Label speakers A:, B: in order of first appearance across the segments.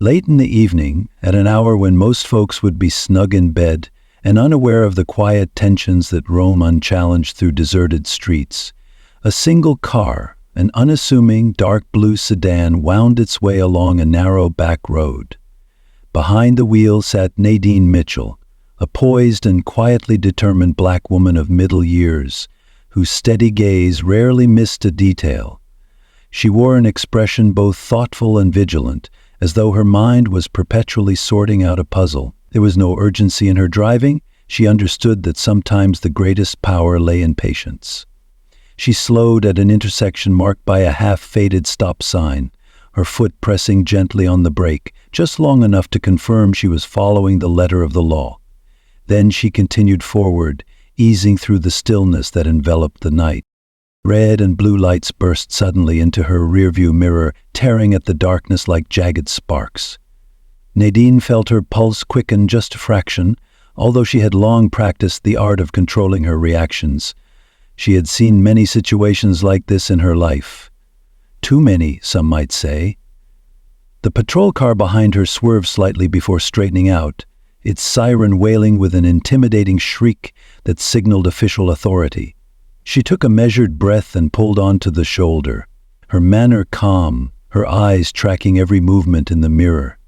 A: Late in the evening, at an hour when most folks would be snug in bed and unaware of the quiet tensions that roam unchallenged through deserted streets, a single car, an unassuming dark blue sedan, wound its way along a narrow back road. Behind the wheel sat Nadine Mitchell, a poised and quietly determined black woman of middle years, whose steady gaze rarely missed a detail. She wore an expression both thoughtful and vigilant, as though her mind was perpetually sorting out a puzzle. There was no urgency in her driving. She understood that sometimes the greatest power lay in patience. She slowed at an intersection marked by a half-faded stop sign, her foot pressing gently on the brake, just long enough to confirm she was following the letter of the law. Then she continued forward, easing through the stillness that enveloped the night. Red and blue lights burst suddenly into her rearview mirror, tearing at the darkness like jagged sparks. Nadine felt her pulse quicken just a fraction, although she had long practiced the art of controlling her reactions. She had seen many situations like this in her life. Too many, some might say. The patrol car behind her swerved slightly before straightening out, its siren wailing with an intimidating shriek that signaled official authority. She took a measured breath and pulled onto the shoulder, her manner calm, her eyes tracking every movement in the mirror.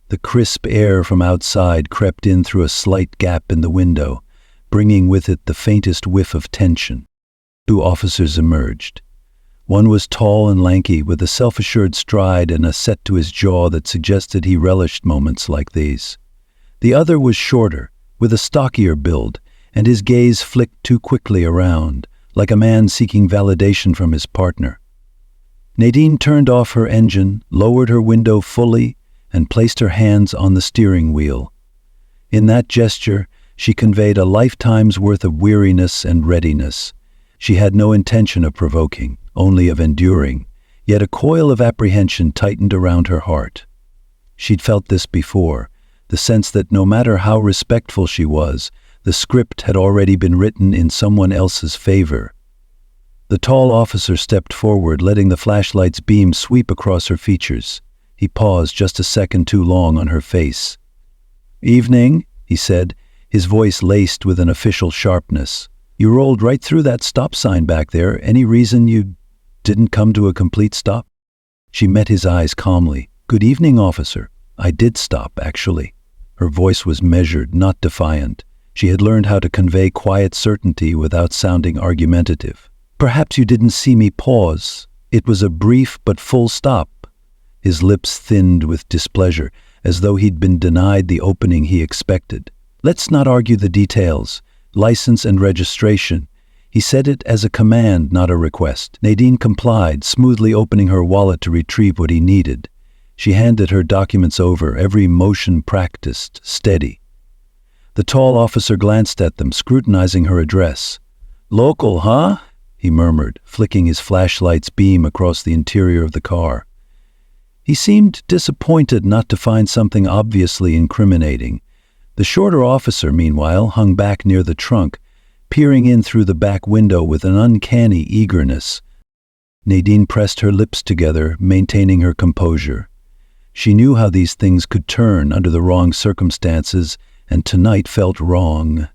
A: The crisp air from outside crept in through a slight gap in the window, bringing with it the faintest whiff of tension. 2 officers emerged. One was tall and lanky, with a self-assured stride and a set to his jaw that suggested he relished moments like these. The other was shorter, with a stockier build, and his gaze flicked too quickly around, like a man seeking validation from his partner. Nadine turned off her engine, lowered her window fully, and placed her hands on the steering wheel. In that gesture, she conveyed a lifetime's worth of weariness and readiness. She had no intention of provoking, only of enduring, yet a coil of apprehension tightened around her heart. She'd felt this before, the sense that no matter how respectful she was, the script had already been written in someone else's favor. The tall officer stepped forward, letting the flashlight's beam sweep across her features. He paused just a second too long on her face. "Evening," he said, his voice laced with an official sharpness. "You rolled right through that stop sign back there. Any reason you didn't come to a complete stop?" She met his eyes calmly. "Good evening, officer. I did stop, actually." Her voice was measured, not defiant. She had learned how to convey quiet certainty without sounding argumentative. "Perhaps you didn't see me pause. It was a brief but full stop." His lips thinned with displeasure, as though he'd been denied the opening he expected. "Let's not argue the details. License and registration." He said it as a command, not a request. Nadine complied, smoothly opening her wallet to retrieve what he needed. She handed her documents over, every motion practiced, steady. The tall officer glanced at them, scrutinizing her address. "Local, huh?" he murmured, flicking his flashlight's beam across the interior of the car. He seemed disappointed not to find something obviously incriminating. The shorter officer, meanwhile, hung back near the trunk, peering in through the back window with an uncanny eagerness. Nadine pressed her lips together, maintaining her composure. She knew how these things could turn under the wrong circumstances, and tonight felt wrong.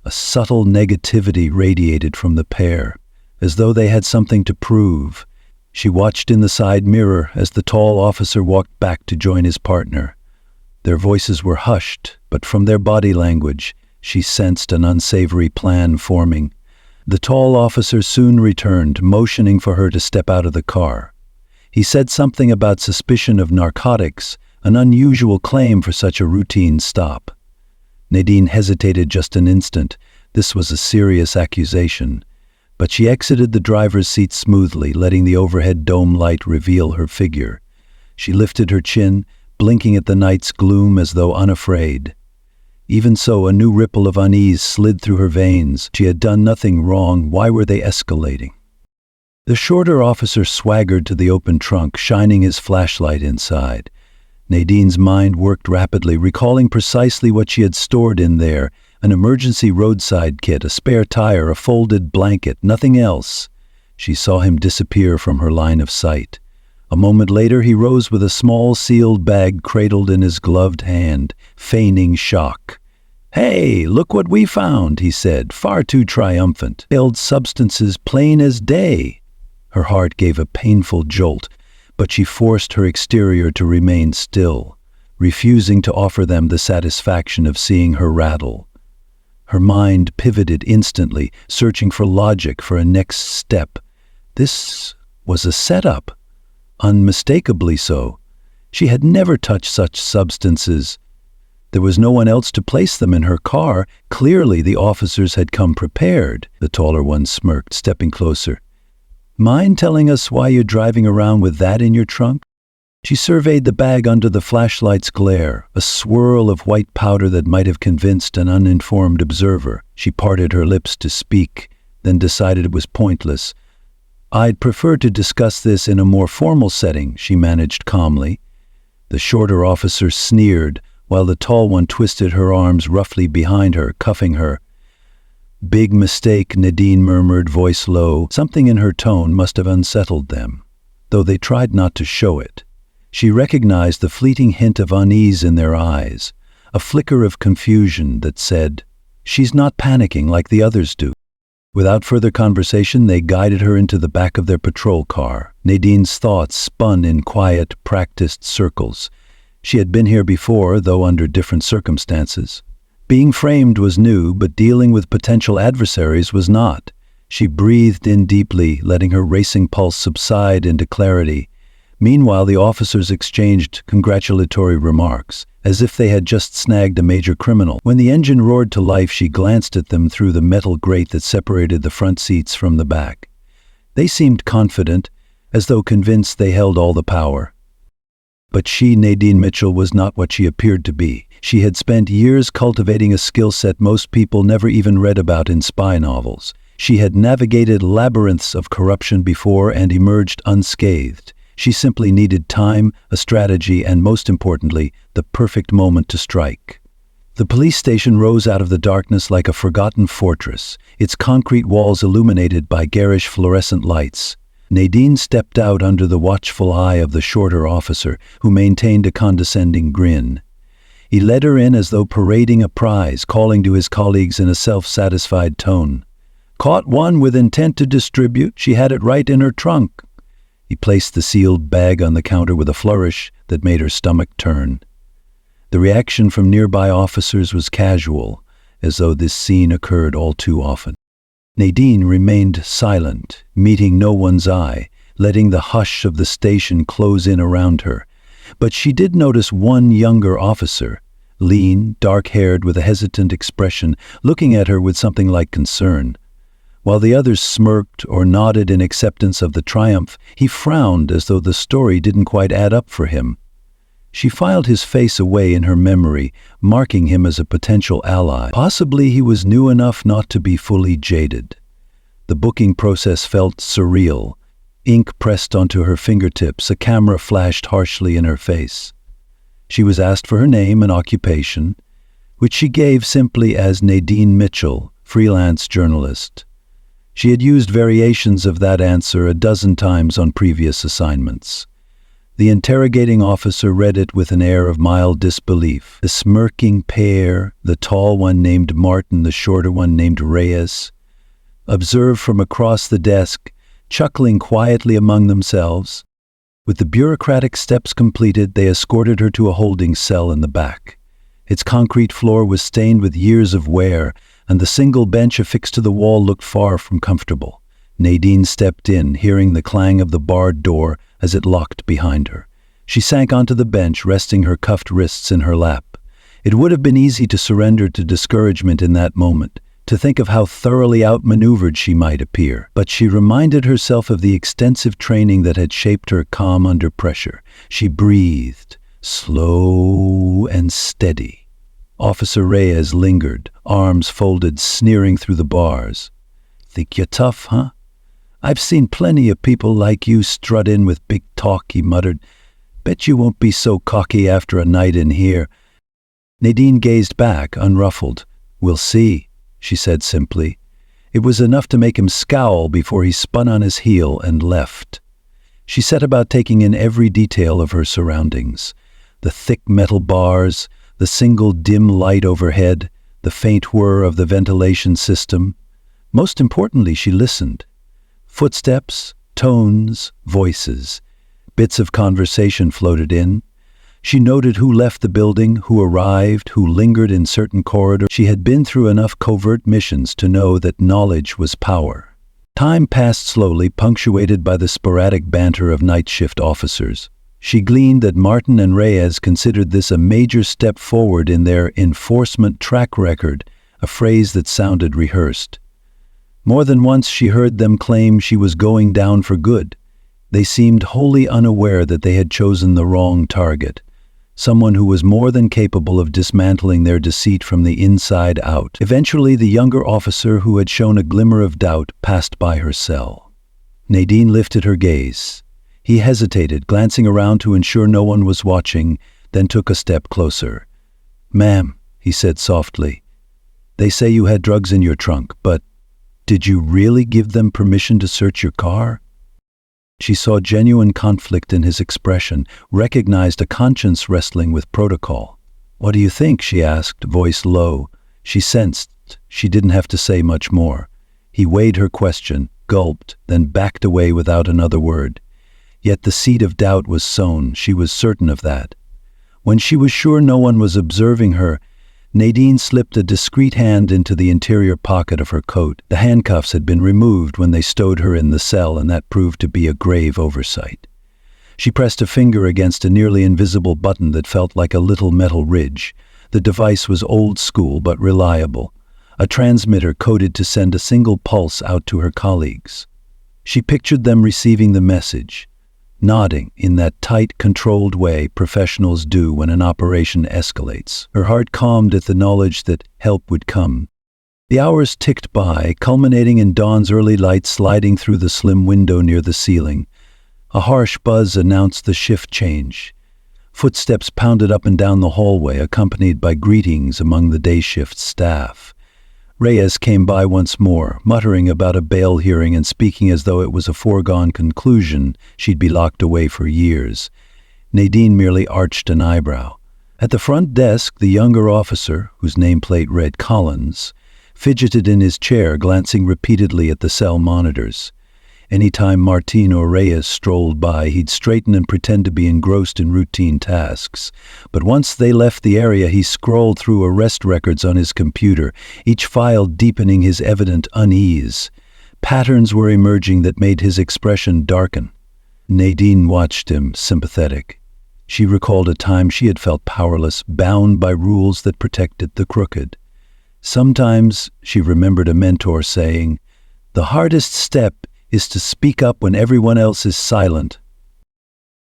A: A subtle negativity radiated from the pair, as though they had something to prove. She watched in the side mirror as the tall officer walked back to join his partner. Their voices were hushed, but from their body language, she sensed an unsavory plan forming. The tall officer soon returned, motioning for her to step out of the car. He said something about suspicion of narcotics, an unusual claim for such a routine stop. Nadine hesitated just an instant. This was a serious accusation. But she exited the driver's seat smoothly, letting the overhead dome light reveal her figure. She lifted her chin, blinking at the night's gloom as though unafraid. Even so, a new ripple of unease slid through her veins. She had done nothing wrong. Why were they escalating? The shorter officer swaggered to the open trunk, shining his flashlight inside. Nadine's mind worked rapidly, recalling precisely what she had stored in there: an emergency roadside kit, a spare tire, a folded blanket, nothing else. She saw him disappear from her line of sight. A moment later, he rose with a small sealed bag cradled in his gloved hand, feigning shock. "Hey, look what we found," he said, far too triumphant. "Held substances plain as day." Her heart gave a painful jolt, but she forced her exterior to remain still, refusing to offer them the satisfaction of seeing her rattle. Her mind pivoted instantly, searching for logic for a next step. This was a setup, unmistakably so. She had never touched such substances. There was no one else to place them in her car. Clearly, the officers had come prepared. The taller one smirked, stepping closer. "Mind telling us why you're driving around with that in your trunk?" She surveyed the bag under the flashlight's glare, a swirl of white powder that might have convinced an uninformed observer. She parted her lips to speak, then decided it was pointless. "I'd prefer to discuss this in a more formal setting," she managed calmly. The shorter officer sneered, while the tall one twisted her arms roughly behind her, cuffing her. "Big mistake," Nadine murmured, voice low. Something in her tone must have unsettled them, though they tried not to show it. She recognized the fleeting hint of unease in their eyes, a flicker of confusion that said, "She's not panicking like the others do." Without further conversation, they guided her into the back of their patrol car. Nadine's thoughts spun in quiet, practiced circles. She had been here before, though under different circumstances. Being framed was new, but dealing with potential adversaries was not. She breathed in deeply, letting her racing pulse subside into clarity. Meanwhile, the officers exchanged congratulatory remarks, as if they had just snagged a major criminal. When the engine roared to life, she glanced at them through the metal grate that separated the front seats from the back. They seemed confident, as though convinced they held all the power. But she, Nadine Mitchell, was not what she appeared to be. She had spent years cultivating a skill set most people never even read about in spy novels. She had navigated labyrinths of corruption before and emerged unscathed. She simply needed time, a strategy, and most importantly, the perfect moment to strike. The police station rose out of the darkness like a forgotten fortress, its concrete walls illuminated by garish fluorescent lights. Nadine stepped out under the watchful eye of the shorter officer, who maintained a condescending grin. He led her in as though parading a prize, calling to his colleagues in a self-satisfied tone. "Caught one with intent to distribute. She had it right in her trunk." He placed the sealed bag on the counter with a flourish that made her stomach turn. The reaction from nearby officers was casual, as though this scene occurred all too often. Nadine remained silent, meeting no one's eye, letting the hush of the station close in around her. But she did notice one younger officer, lean, dark-haired, with a hesitant expression, looking at her with something like concern. While the others smirked or nodded in acceptance of the triumph, he frowned as though the story didn't quite add up for him. She filed his face away in her memory, marking him as a potential ally. Possibly he was new enough not to be fully jaded. The booking process felt surreal. Ink pressed onto her fingertips, a camera flashed harshly in her face. She was asked for her name and occupation, which she gave simply as Nadine Mitchell, freelance journalist. She had used variations of that answer a dozen times on previous assignments. The interrogating officer read it with an air of mild disbelief. The smirking pair, the tall one named Martin, the shorter one named Reyes, observed from across the desk, chuckling quietly among themselves. With the bureaucratic steps completed, they escorted her to a holding cell in the back. Its concrete floor was stained with years of wear, and the single bench affixed to the wall looked far from comfortable. Nadine stepped in, hearing the clang of the barred door as it locked behind her. She sank onto the bench, resting her cuffed wrists in her lap. It would have been easy to surrender to discouragement in that moment, to think of how thoroughly outmaneuvered she might appear. But she reminded herself of the extensive training that had shaped her calm under pressure. She breathed, slow and steady. Officer Reyes lingered, arms folded, sneering through the bars. "Think you're tough, huh? I've seen plenty of people like you strut in with big talk," he muttered. "Bet you won't be so cocky after a night in here." Nadine gazed back, unruffled. "We'll see," she said simply. It was enough to make him scowl before he spun on his heel and left. She set about taking in every detail of her surroundings. The thick metal bars, the single dim light overhead, the faint whir of the ventilation system. Most importantly, she listened. Footsteps, tones, voices. Bits of conversation floated in. She noted who left the building, who arrived, who lingered in certain corridors. She had been through enough covert missions to know that knowledge was power. Time passed slowly, punctuated by the sporadic banter of night shift officers. She gleaned that Martin and Reyes considered this a major step forward in their enforcement track record, a phrase that sounded rehearsed. More than once she heard them claim she was going down for good. They seemed wholly unaware that they had chosen the wrong target, someone who was more than capable of dismantling their deceit from the inside out. Eventually, the younger officer who had shown a glimmer of doubt passed by her cell. Nadine lifted her gaze. He hesitated, glancing around to ensure no one was watching, then took a step closer. "Ma'am," he said softly, "they say you had drugs in your trunk, but did you really give them permission to search your car?" She saw genuine conflict in his expression, recognized a conscience wrestling with protocol. "What do you think?" she asked, voice low. She sensed she didn't have to say much more. He weighed her question, gulped, then backed away without another word. Yet the seed of doubt was sown, she was certain of that. When she was sure no one was observing her, Nadine slipped a discreet hand into the interior pocket of her coat. The handcuffs had been removed when they stowed her in the cell, and that proved to be a grave oversight. She pressed a finger against a nearly invisible button that felt like a little metal ridge. The device was old school but reliable, a transmitter coded to send a single pulse out to her colleagues. She pictured them receiving the message, nodding in that tight, controlled way professionals do when an operation escalates. Her heart calmed at the knowledge that help would come. The hours ticked by, culminating in dawn's early light sliding through the slim window near the ceiling. A harsh buzz announced the shift change. Footsteps pounded up and down the hallway, accompanied by greetings among the day shift staff. Reyes came by once more, muttering about a bail hearing and speaking as though it was a foregone conclusion she'd be locked away for years. Nadine merely arched an eyebrow. At the front desk, the younger officer, whose nameplate read Collins, fidgeted in his chair, glancing repeatedly at the cell monitors. Anytime Martin or Reyes strolled by, he'd straighten and pretend to be engrossed in routine tasks. But once they left the area, he scrolled through arrest records on his computer, each file deepening his evident unease. Patterns were emerging that made his expression darken. Nadine watched him, sympathetic. She recalled a time she had felt powerless, bound by rules that protected the crooked. Sometimes she remembered a mentor saying, "The hardest step is to speak up when everyone else is silent."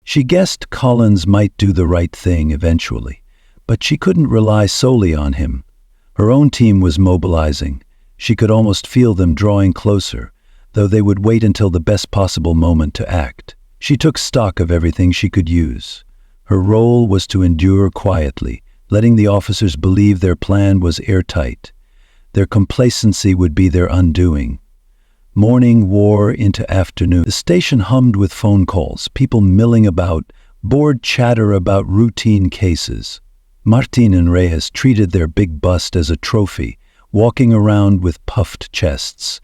A: She guessed Collins might do the right thing eventually, but she couldn't rely solely on him. Her own team was mobilizing. She could almost feel them drawing closer, though they would wait until the best possible moment to act. She took stock of everything she could use. Her role was to endure quietly, letting the officers believe their plan was airtight. Their complacency would be their undoing. Morning wore into afternoon. The station hummed with phone calls, people milling about, bored chatter about routine cases. Martin and Reyes treated their big bust as a trophy, walking around with puffed chests.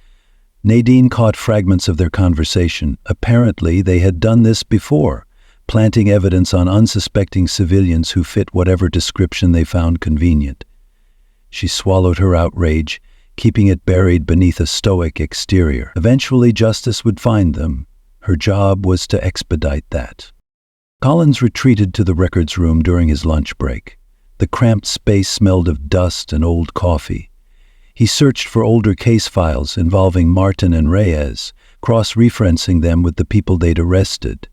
A: Nadine caught fragments of their conversation. Apparently, they had done this before, planting evidence on unsuspecting civilians who fit whatever description they found convenient. She swallowed her outrage, keeping it buried beneath a stoic exterior. Eventually, justice would find them. Her job was to expedite that. Collins retreated to the records room during his lunch break. The cramped space smelled of dust and old coffee. He searched for older case files involving Martin and Reyes, cross-referencing them with the people they'd arrested.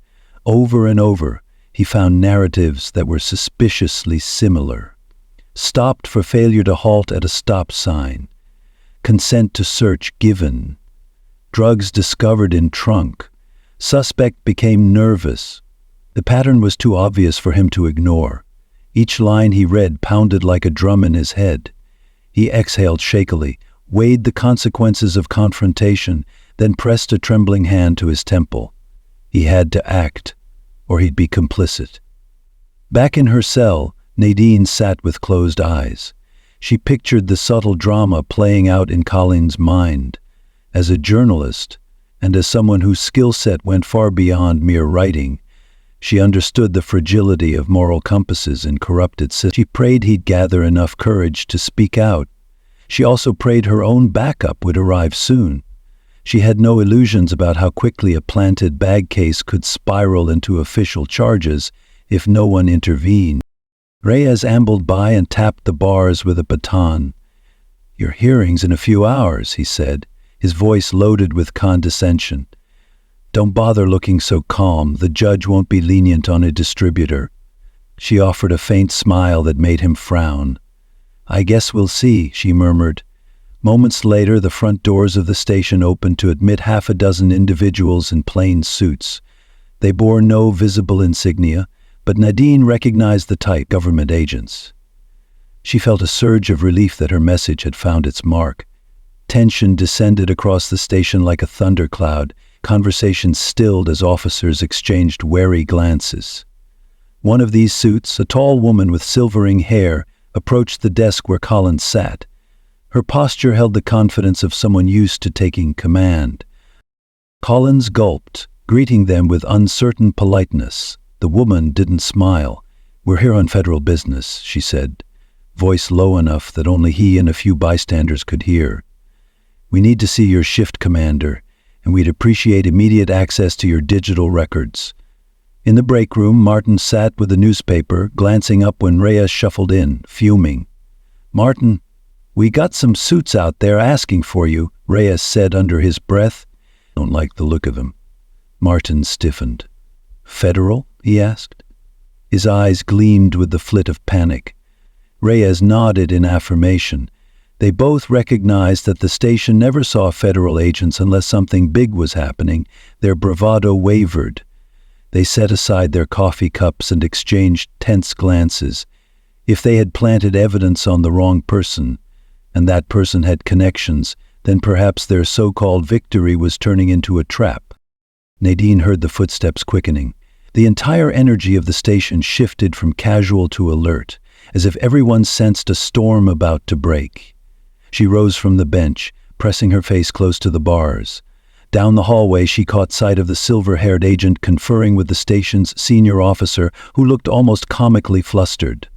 A: Over and over, he found narratives that were suspiciously similar. Stopped for failure to halt at a stop sign. Consent to search given. Drugs discovered in trunk. Suspect became nervous. The pattern was too obvious for him to ignore. Each line he read pounded like a drum in his head. He exhaled shakily, weighed the consequences of confrontation, then pressed a trembling hand to his temple. He had to act, or he'd be complicit. Back in her cell, Nadine sat with closed eyes. She pictured the subtle drama playing out in Colin's mind. As a journalist, and as someone whose skill set went far beyond mere writing, she understood the fragility of moral compasses in corrupted systems. She prayed he'd gather enough courage to speak out. She also prayed her own backup would arrive soon. She had no illusions about how quickly a planted bag case could spiral into official charges if no one intervened. Reyes ambled by and tapped the bars with a baton. "Your hearing's in a few hours," he said, his voice loaded with condescension. "Don't bother looking so calm. The judge won't be lenient on a distributor." She offered a faint smile that made him frown. "I guess we'll see," she murmured. Moments later, the front doors of the station opened to admit half a dozen individuals in plain suits. They bore no visible insignia, but Nadine recognized the type: government agents. She felt a surge of relief that her message had found its mark. Tension descended across the station like a thundercloud. Conversations stilled as officers exchanged wary glances. One of these suits, a tall woman with silvering hair, approached the desk where Collins sat. Her posture held the confidence of someone used to taking command. Collins gulped, greeting them with uncertain politeness. The woman didn't smile. "We're here on federal business," she said, voice low enough that only he and a few bystanders could hear. "We need to see your shift commander, and we'd appreciate immediate access to your digital records." In the break room, Martin sat with the newspaper, glancing up when Reyes shuffled in, fuming. "Martin, we got some suits out there asking for you," Reyes said under his breath. "Don't like the look of him." Martin stiffened. "Federal?" he asked. His eyes gleamed with the flit of panic. Reyes nodded in affirmation. They both recognized that the station never saw federal agents unless something big was happening. Their bravado wavered. They set aside their coffee cups and exchanged tense glances. If they had planted evidence on the wrong person, and that person had connections, then perhaps their so-called victory was turning into a trap. Nadine heard the footsteps quickening. The entire energy of the station shifted from casual to alert, as if everyone sensed a storm about to break. She rose from the bench, pressing her face close to the bars. Down the hallway, she caught sight of the silver-haired agent conferring with the station's senior officer, who looked almost comically flustered.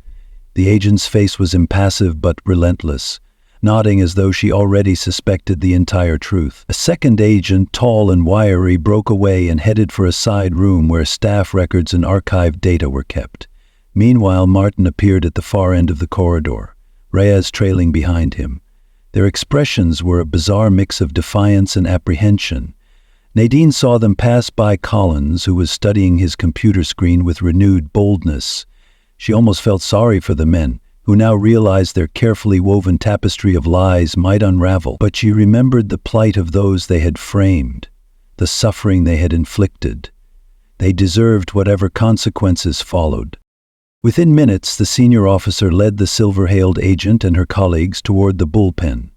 A: The agent's face was impassive but relentless, nodding as though she already suspected the entire truth. A second agent, tall and wiry, broke away and headed for a side room where staff records and archived data were kept. Meanwhile, Martin appeared at the far end of the corridor, Reyes trailing behind him. Their expressions were a bizarre mix of defiance and apprehension. Nadine saw them pass by Collins, who was studying his computer screen with renewed boldness. She almost felt sorry for the men, who now realized their carefully woven tapestry of lies might unravel. But she remembered the plight of those they had framed, the suffering they had inflicted. They deserved whatever consequences followed. Within minutes, the senior officer led the silver-hailed agent and her colleagues toward the bullpen.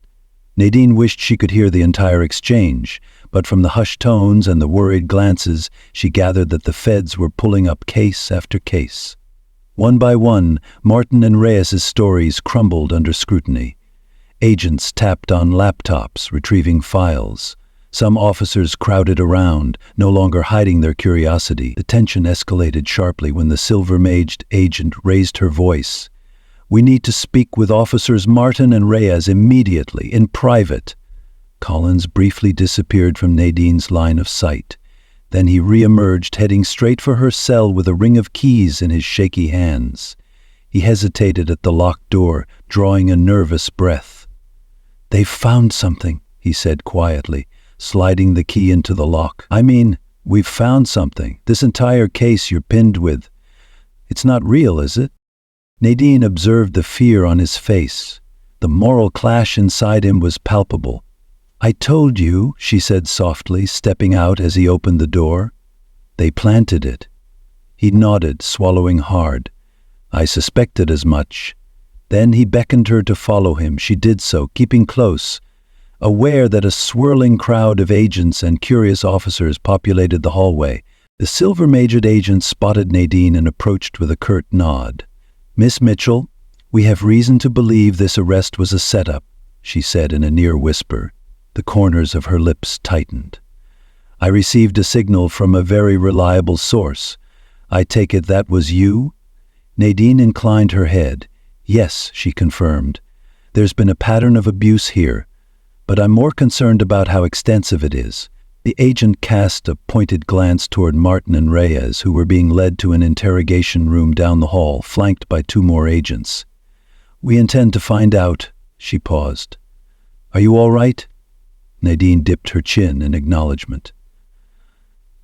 A: Nadine wished she could hear the entire exchange, but from the hushed tones and the worried glances, she gathered that the feds were pulling up case after case. One by one, Martin and Reyes's stories crumbled under scrutiny. Agents tapped on laptops, retrieving files. Some officers crowded around, no longer hiding their curiosity. The tension escalated sharply when the silver-maged agent raised her voice. "We need to speak with Officers Martin and Reyes immediately, in private." Collins briefly disappeared from Nadine's line of sight. Then he re-emerged, heading straight for her cell with a ring of keys in his shaky hands. He hesitated at the locked door, drawing a nervous breath. "They've found something," he said quietly, sliding the key into the lock. We've found something. This entire case you're pinned with. It's not real, is it?" Nadine observed the fear on his face. The moral clash inside him was palpable. "I told you," she said softly, stepping out as he opened the door. "They planted it." He nodded, swallowing hard. "I suspected as much." Then he beckoned her to follow him. She did so, keeping close, aware that a swirling crowd of agents and curious officers populated the hallway. The silver-majored agent spotted Nadine and approached with a curt nod. "Miss Mitchell, we have reason to believe this arrest was a setup," she said in a near whisper. The corners of her lips tightened. "I received a signal from a very reliable source. I take it that was you?" Nadine inclined her head. "Yes," she confirmed. "There's been a pattern of abuse here, but I'm more concerned about how extensive it is." The agent cast a pointed glance toward Martin and Reyes, who were being led to an interrogation room down the hall, flanked by 2 more agents. "We intend to find out," she paused. "Are you all right?" Nadine dipped her chin in acknowledgement.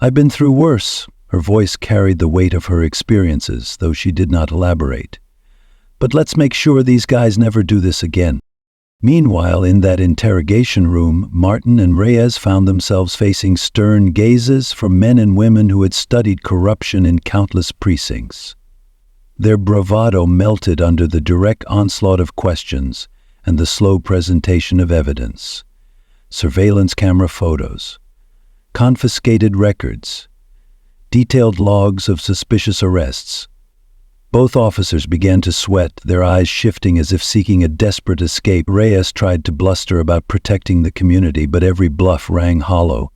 A: "I've been through worse." Her voice carried the weight of her experiences, though she did not elaborate. "But let's make sure these guys never do this again." Meanwhile, in that interrogation room, Martin and Reyes found themselves facing stern gazes from men and women who had studied corruption in countless precincts. Their bravado melted under the direct onslaught of questions and the slow presentation of evidence. Surveillance camera photos, confiscated records, detailed logs of suspicious arrests. Both officers began to sweat, their eyes shifting as if seeking a desperate escape. Reyes tried to bluster about protecting the community, but every bluff rang hollow.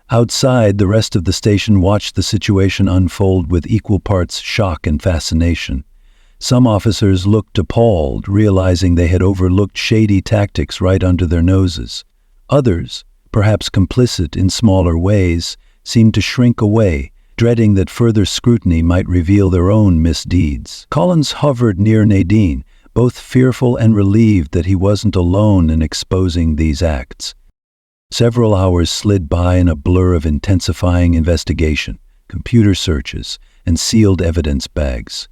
A: Outside, the rest of the station watched the situation unfold with equal parts shock and fascination. Some officers looked appalled, realizing they had overlooked shady tactics right under their noses. Others, perhaps complicit in smaller ways, seemed to shrink away, dreading that further scrutiny might reveal their own misdeeds. Collins hovered near Nadine, both fearful and relieved that he wasn't alone in exposing these acts. Several hours slid by in a blur of intensifying investigation, computer searches, and sealed evidence bags.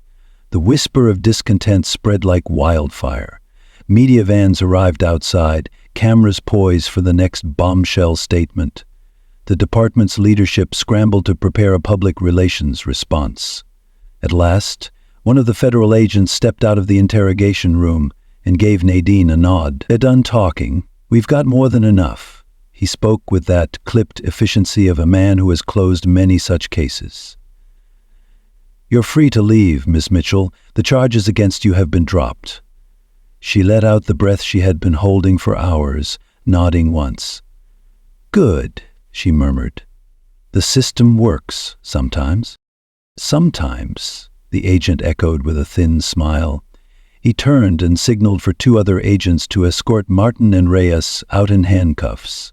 A: The whisper of discontent spread like wildfire. Media vans arrived outside, cameras poised for the next bombshell statement. The department's leadership scrambled to prepare a public relations response. At last, one of the federal agents stepped out of the interrogation room and gave Nadine a nod. "They're done talking. We've got more than enough." He spoke with that clipped efficiency of a man who has closed many such cases. "You're free to leave, Miss Mitchell. The charges against you have been dropped." She let out the breath she had been holding for hours, nodding once. "Good," she murmured. "The system works, sometimes." "Sometimes," the agent echoed with a thin smile. He turned and signaled for 2 other agents to escort Martin and Reyes out in handcuffs.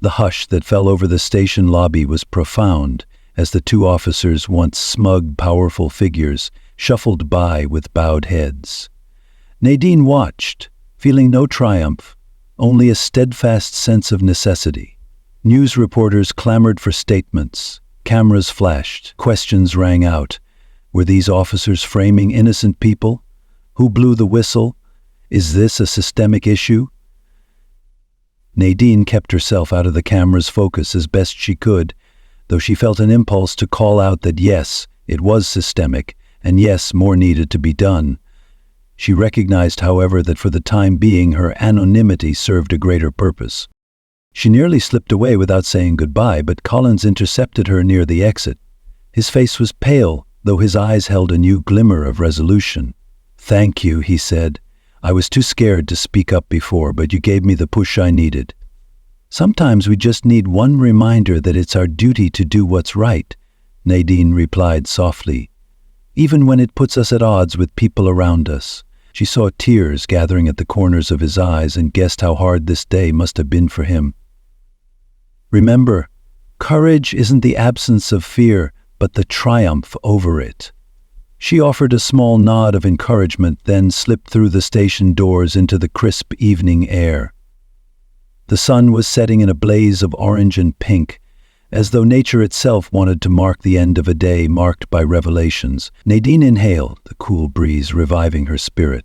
A: The hush that fell over the station lobby was profound as the 2 officers, once smug, powerful figures, shuffled by with bowed heads. Nadine watched, feeling no triumph, only a steadfast sense of necessity. News reporters clamored for statements. Cameras flashed. Questions rang out. Were these officers framing innocent people? Who blew the whistle? Is this a systemic issue? Nadine kept herself out of the camera's focus as best she could, though she felt an impulse to call out that yes, it was systemic, and yes, more needed to be done. She recognized, however, that for the time being her anonymity served a greater purpose. She nearly slipped away without saying goodbye, but Collins intercepted her near the exit. His face was pale, though his eyes held a new glimmer of resolution. "Thank you," he said. "I was too scared to speak up before, but you gave me the push I needed." "Sometimes we just need one reminder that it's our duty to do what's right," Nadine replied softly, "even when it puts us at odds with people around us." She saw tears gathering at the corners of his eyes and guessed how hard this day must have been for him. "Remember, courage isn't the absence of fear, but the triumph over it." She offered a small nod of encouragement, then slipped through the station doors into the crisp evening air. The sun was setting in a blaze of orange and pink, as though nature itself wanted to mark the end of a day marked by revelations. Nadine inhaled, the cool breeze reviving her spirit.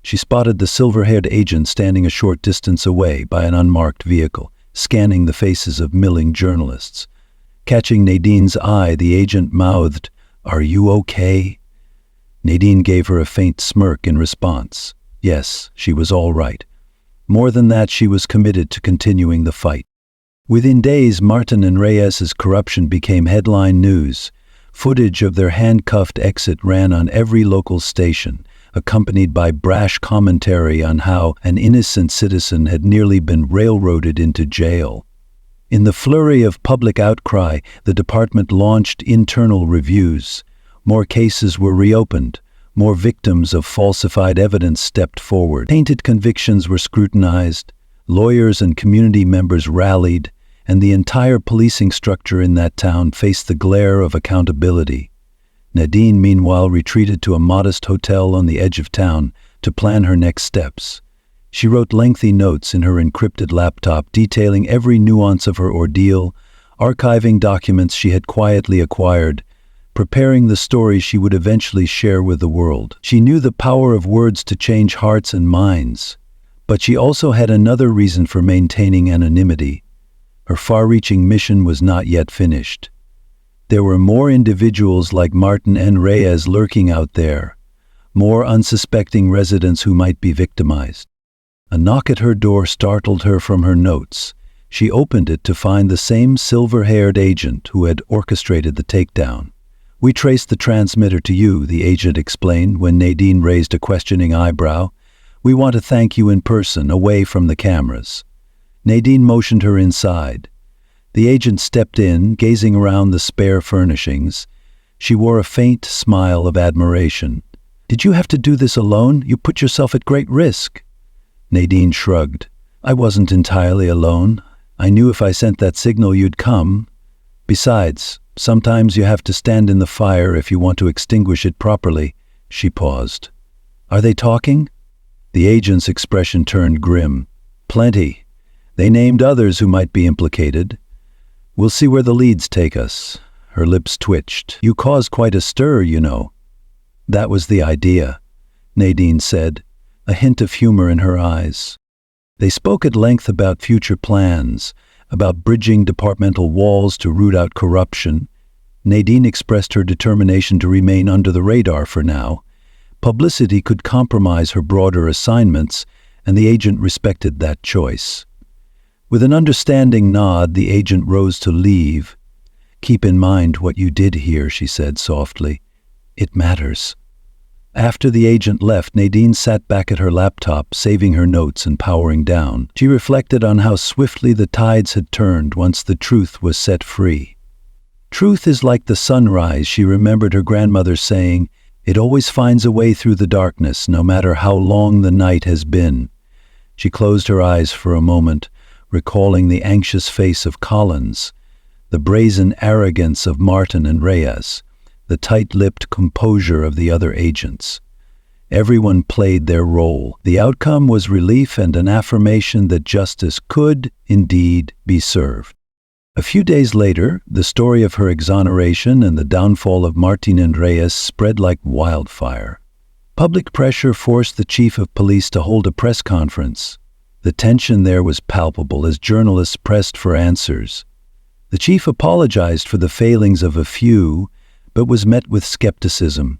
A: She spotted the silver-haired agent standing a short distance away by an unmarked vehicle, scanning the faces of milling journalists. Catching Nadine's eye, the agent mouthed, "Are you okay?" Nadine gave her a faint smirk in response. Yes, she was all right. More than that, she was committed to continuing the fight. Within days, Martin and Reyes's corruption became headline news. Footage of their handcuffed exit ran on every local station, accompanied by brash commentary on how an innocent citizen had nearly been railroaded into jail. In the flurry of public outcry, the department launched internal reviews. More cases were reopened. More victims of falsified evidence stepped forward. Tainted convictions were scrutinized. Lawyers and community members rallied, and the entire policing structure in that town faced the glare of accountability. Nadine, meanwhile, retreated to a modest hotel on the edge of town to plan her next steps. She wrote lengthy notes in her encrypted laptop detailing every nuance of her ordeal, archiving documents she had quietly acquired, preparing the story she would eventually share with the world. She knew the power of words to change hearts and minds, but she also had another reason for maintaining anonymity. Her far-reaching mission was not yet finished. There were more individuals like Martin and Reyes lurking out there, more unsuspecting residents who might be victimized. A knock at her door startled her from her notes. She opened it to find the same silver-haired agent who had orchestrated the takedown. "We traced the transmitter to you," the agent explained when Nadine raised a questioning eyebrow. "We want to thank you in person, away from the cameras." Nadine motioned her inside. The agent stepped in, gazing around the spare furnishings. She wore a faint smile of admiration. "Did you have to do this alone? You put yourself at great risk." Nadine shrugged. "I wasn't entirely alone. I knew if I sent that signal you'd come. Besides, sometimes you have to stand in the fire if you want to extinguish it properly." She paused. "Are they talking?" The agent's expression turned grim. "Plenty. They named others who might be implicated. We'll see where the leads take us." Her lips twitched. "You caused quite a stir, you know." "That was the idea," Nadine said, a hint of humor in her eyes. They spoke at length about future plans, about bridging departmental walls to root out corruption. Nadine expressed her determination to remain under the radar for now. Publicity could compromise her broader assignments, and the agent respected that choice. With an understanding nod, the agent rose to leave. "Keep in mind what you did here," she said softly. "It matters." After the agent left, Nadine sat back at her laptop, saving her notes and powering down. She reflected on how swiftly the tides had turned once the truth was set free. "Truth is like the sunrise," she remembered her grandmother saying. "It always finds a way through the darkness, no matter how long the night has been." She closed her eyes for a moment, recalling the anxious face of Collins, the brazen arrogance of Martin and Reyes, the tight-lipped composure of the other agents. Everyone played their role. The outcome was relief and an affirmation that justice could, indeed, be served. A few days later, the story of her exoneration and the downfall of Martin and Reyes spread like wildfire. Public pressure forced the chief of police to hold a press conference. The tension there was palpable as journalists pressed for answers. The chief apologized for the failings of a few, but was met with skepticism.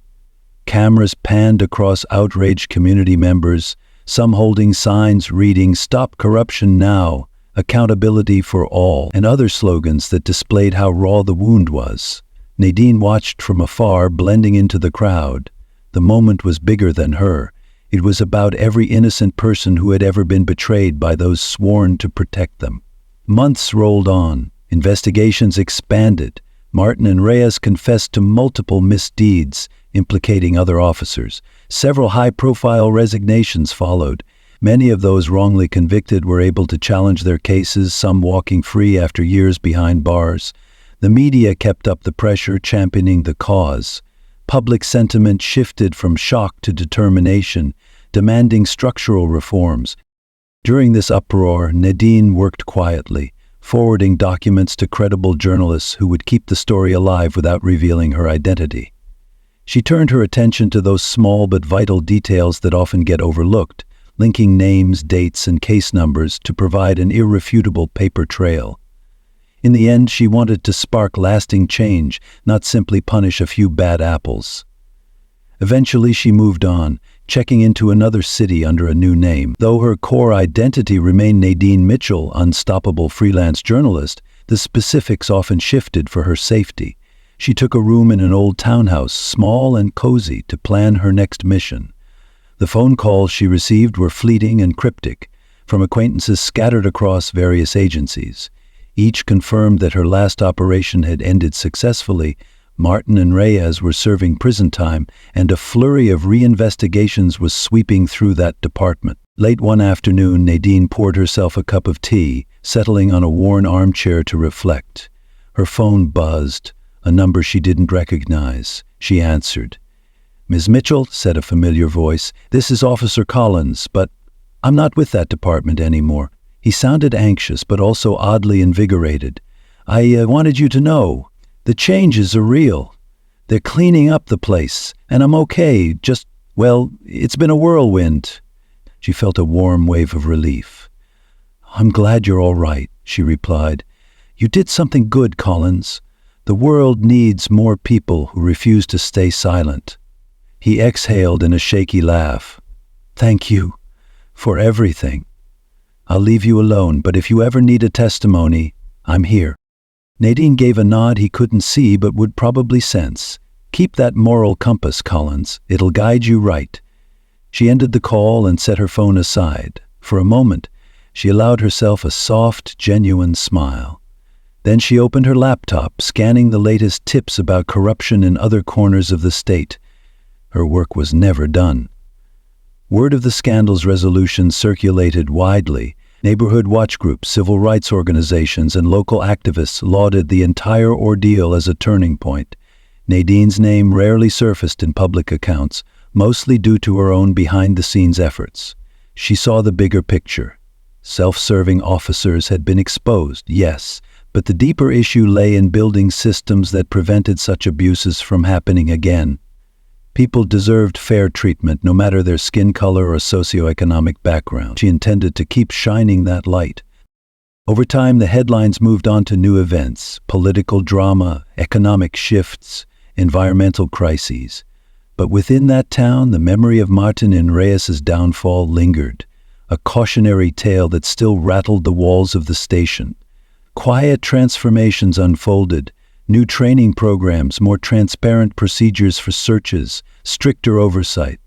A: Cameras panned across outraged community members, some holding signs reading "Stop Corruption Now," "Accountability for All," and other slogans that displayed how raw the wound was. Nadine watched from afar, blending into the crowd. The moment was bigger than her. It was about every innocent person who had ever been betrayed by those sworn to protect them. Months rolled on. Investigations expanded. Martin and Reyes confessed to multiple misdeeds, implicating other officers. Several high-profile resignations followed. Many of those wrongly convicted were able to challenge their cases, some walking free after years behind bars. The media kept up the pressure, championing the cause. Public sentiment shifted from shock to determination, demanding structural reforms. During this uproar, Nadine worked quietly, forwarding documents to credible journalists who would keep the story alive without revealing her identity. She turned her attention to those small but vital details that often get overlooked, linking names, dates, and case numbers to provide an irrefutable paper trail. In the end, she wanted to spark lasting change, not simply punish a few bad apples. Eventually, she moved on, checking into another city under a new name. Though her core identity remained Nadine Mitchell, unstoppable freelance journalist, the specifics often shifted for her safety. She took a room in an old townhouse, small and cozy, to plan her next mission. The phone calls she received were fleeting and cryptic, from acquaintances scattered across various agencies. Each confirmed that her last operation had ended successfully. Martin and Reyes were serving prison time, and a flurry of reinvestigations was sweeping through that department. Late one afternoon, Nadine poured herself a cup of tea, settling on a worn armchair to reflect. Her phone buzzed, a number she didn't recognize. She answered. "Ms. Mitchell," said a familiar voice, "this is Officer Collins, but I'm not with that department anymore." He sounded anxious, but also oddly invigorated. "I wanted you to know. The changes are real. They're cleaning up the place, and I'm okay. Well, it's been a whirlwind." She felt a warm wave of relief. "I'm glad you're all right," she replied. "You did something good, Collins. The world needs more people who refuse to stay silent." He exhaled in a shaky laugh. "Thank you for everything. I'll leave you alone, but if you ever need a testimony, I'm here." Nadine gave a nod he couldn't see but would probably sense. "Keep that moral compass, Collins. It'll guide you right." She ended the call and set her phone aside. For a moment, she allowed herself a soft, genuine smile. Then she opened her laptop, scanning the latest tips about corruption in other corners of the state. Her work was never done. Word of the scandal's resolution circulated widely. Neighborhood watch groups, civil rights organizations, and local activists lauded the entire ordeal as a turning point. Nadine's name rarely surfaced in public accounts, mostly due to her own behind-the-scenes efforts. She saw the bigger picture. Self-serving officers had been exposed, yes, but the deeper issue lay in building systems that prevented such abuses from happening again. People deserved fair treatment, no matter their skin color or socioeconomic background. She intended to keep shining that light. Over time, the headlines moved on to new events, political drama, economic shifts, environmental crises. But within that town, the memory of Martin and Reyes's downfall lingered, a cautionary tale that still rattled the walls of the station. Quiet transformations unfolded. New training programs, more transparent procedures for searches, stricter oversight.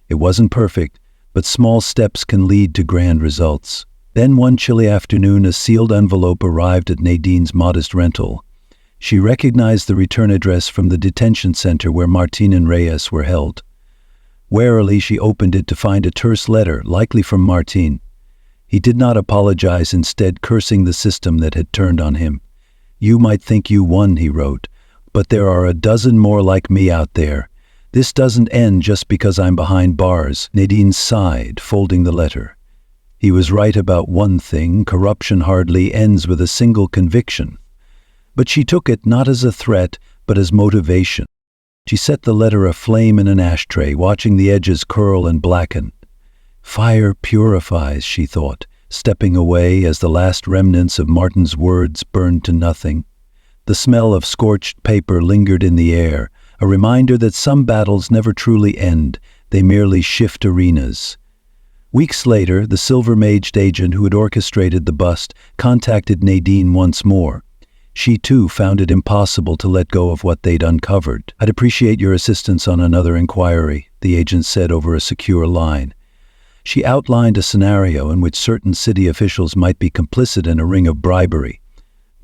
A: It wasn't perfect, but small steps can lead to grand results. Then one chilly afternoon, a sealed envelope arrived at Nadine's modest rental. She recognized the return address from the detention center where Martin and Reyes were held. Warily, she opened it to find a terse letter, likely from Martin. He did not apologize, instead cursing the system that had turned on him. "You might think you won," he wrote, "but there are a dozen more like me out there. This doesn't end just because I'm behind bars." Nadine sighed, folding the letter. He was right about one thing: corruption hardly ends with a single conviction. But she took it not as a threat, but as motivation. She set the letter aflame in an ashtray, watching the edges curl and blacken. "Fire purifies," she thought, stepping away as the last remnants of Martin's words burned to nothing. The smell of scorched paper lingered in the air, a reminder that some battles never truly end, they merely shift arenas. Weeks later, the silver-maged agent who had orchestrated the bust contacted Nadine once more. She too found it impossible to let go of what they'd uncovered. "I'd appreciate your assistance on another inquiry," the agent said over a secure line. She outlined a scenario in which certain city officials might be complicit in a ring of bribery.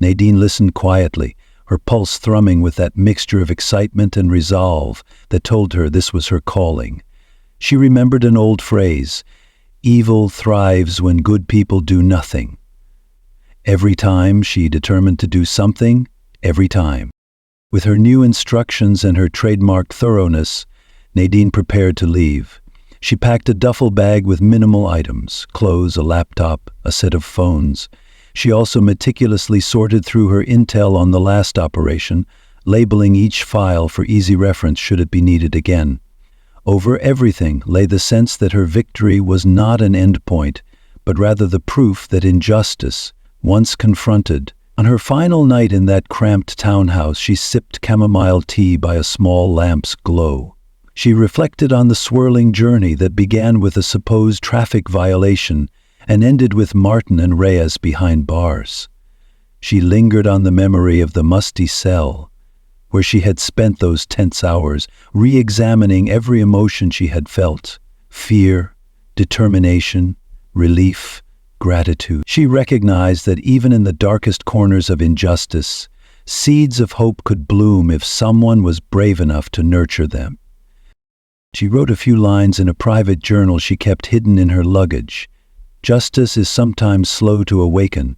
A: Nadine listened quietly, her pulse thrumming with that mixture of excitement and resolve that told her this was her calling. She remembered an old phrase, "Evil thrives when good people do nothing." Every time she determined to do something, every time. With her new instructions and her trademark thoroughness, Nadine prepared to leave. She packed a duffel bag with minimal items, clothes, a laptop, a set of phones. She also meticulously sorted through her intel on the last operation, labeling each file for easy reference should it be needed again. Over everything lay the sense that her victory was not an endpoint, but rather the proof that injustice, once confronted. On her final night in that cramped townhouse, she sipped chamomile tea by a small lamp's glow. She reflected on the swirling journey that began with a supposed traffic violation and ended with Martin and Reyes behind bars. She lingered on the memory of the musty cell, where she had spent those tense hours, re-examining every emotion she had felt: fear, determination, relief, gratitude. She recognized that even in the darkest corners of injustice, seeds of hope could bloom if someone was brave enough to nurture them. She wrote a few lines in a private journal she kept hidden in her luggage. Justice is sometimes slow to awaken,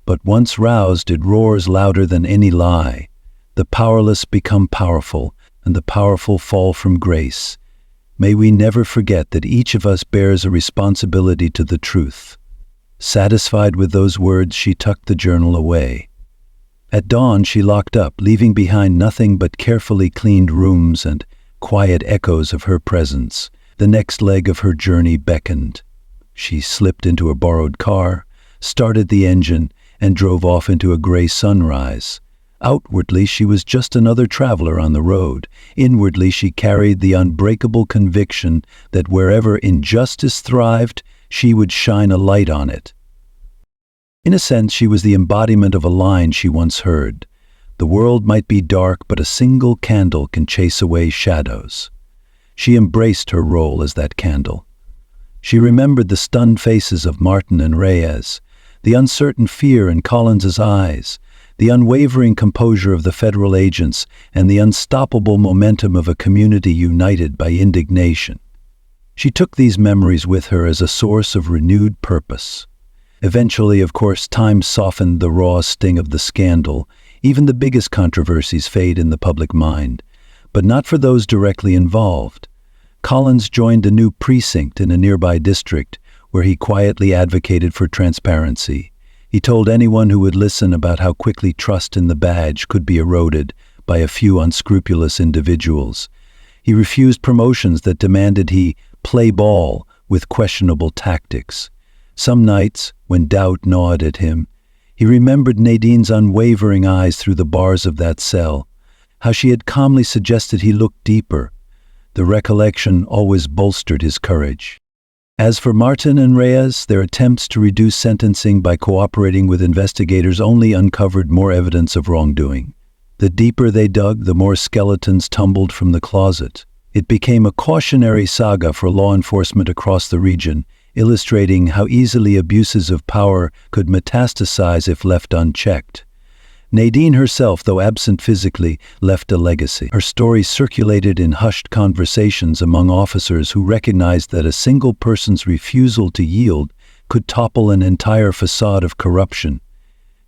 A: but once roused it roars louder than any lie. The powerless become powerful, and the powerful fall from grace. May we never forget that each of us bears a responsibility to the truth. Satisfied with those words, she tucked the journal away. At dawn, she locked up, leaving behind nothing but carefully cleaned rooms and quiet echoes of her presence. The next leg of her journey beckoned. She slipped into a borrowed car, started the engine, and drove off into a gray sunrise. Outwardly, she was just another traveler on the road. Inwardly, she carried the unbreakable conviction that wherever injustice thrived, she would shine a light on it. In a sense, she was the embodiment of a line she once heard: "The world might be dark, but a single candle can chase away shadows." She embraced her role as that candle. She remembered the stunned faces of Martin and Reyes, the uncertain fear in Collins's eyes, the unwavering composure of the federal agents, and the unstoppable momentum of a community united by indignation. She took these memories with her as a source of renewed purpose. Eventually, of course, time softened the raw sting of the scandal. Even the biggest controversies fade in the public mind, but not for those directly involved. Collins joined a new precinct in a nearby district, where he quietly advocated for transparency. He told anyone who would listen about how quickly trust in the badge could be eroded by a few unscrupulous individuals. He refused promotions that demanded he play ball with questionable tactics. Some nights, when doubt gnawed at him, he remembered Nadine's unwavering eyes through the bars of that cell, how she had calmly suggested he look deeper. The recollection always bolstered his courage. As for Martin and Reyes, their attempts to reduce sentencing by cooperating with investigators only uncovered more evidence of wrongdoing. The deeper they dug, the more skeletons tumbled from the closet. It became a cautionary saga for law enforcement across the region, illustrating how easily abuses of power could metastasize if left unchecked. Nadine herself, though absent physically, left a legacy. Her story circulated in hushed conversations among officers who recognized that a single person's refusal to yield could topple an entire facade of corruption.